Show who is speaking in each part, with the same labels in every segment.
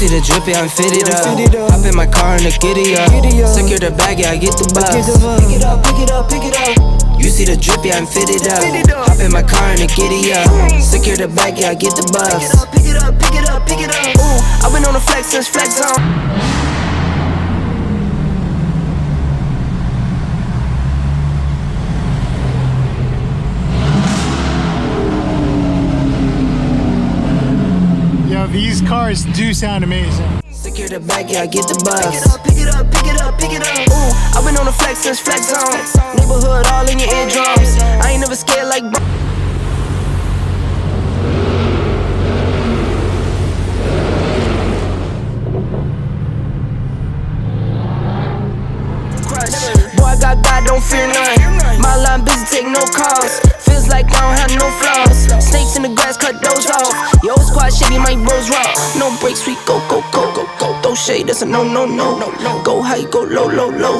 Speaker 1: see the drippy, I'm fitted up. Hop in my car and the giddy up. Secure the bag, yeah, I get the bus. Pick it up, pick it up, pick it up. You see the drippy, I'm fitted up. Hop in my car and the giddy up. Secure the bag, yeah, I get the bus. Pick it up, pick it up, pick it up. Ooh, I've been on the flex since flex zone.
Speaker 2: These cars do sound amazing.
Speaker 1: Secure the bag, yeah, I get the bus. Pick it up, pick it up, pick it up, pick it up. Ooh, I've been on the flex since flex zone. Neighborhood all in your eardrums. I ain't never scared like boy, I got God, don't fear none. My line busy, take no calls. Feels like I don't have no flaws. Snakes in the grass, cut those off. Yo, squad shady, my bros raw. No breaks, we go, go, go, go, go. Throw shade, that's a no, no, no. Go high, go low, low, low.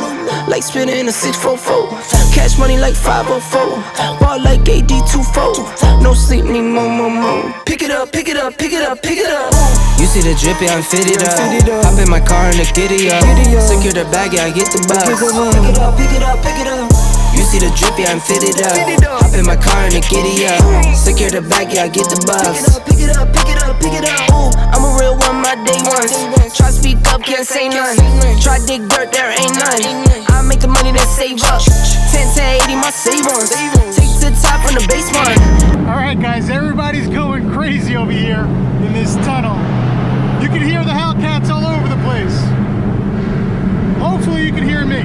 Speaker 1: Like spinning in a 644. Cash money like 504. Ball like AD24. No sleep, need more, more, more. Pick it up, pick it up, pick it up, pick it up. You see the drippy, I'm fitted up. Hop in my car and the giddy up. Secure the bag, yeah, I get the bus. Pick it up, pick it up, pick it up. You see the drippy, I'm fitted up. Hop in my car and the giddy up. Secure the bag, yeah, I get the bus. Pick it up, pick it up, pick it up. Ooh, I'm a real one, my day ones. Try speak up, can't say none. Try dig dirt, there ain't none. I make the money that save up. 10 to 80, my save ones. Take to the top on the basement.
Speaker 2: Alright guys, everybody's going crazy over here in this tunnel. You can hear the Hellcats all over the place. Hopefully you can hear me.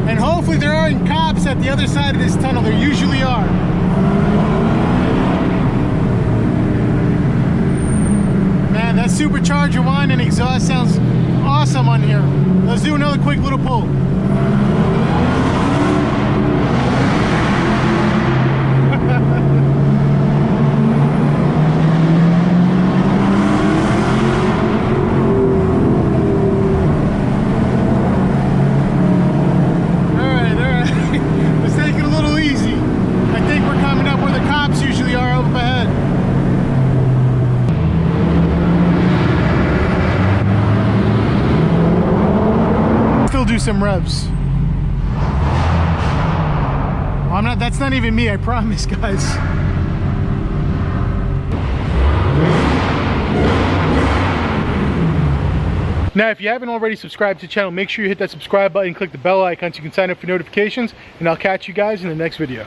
Speaker 2: And hopefully there aren't cops at the other side of this tunnel. There usually are. Man, that supercharger whine and exhaust sounds awesome on here. Let's do another quick little pull. Do some revs. I'm not, that's not even me, I promise, guys. Now, if you haven't already subscribed to the channel, make sure you hit that subscribe button, click the bell icon so you can sign up for notifications, and I'll catch you guys in the next video.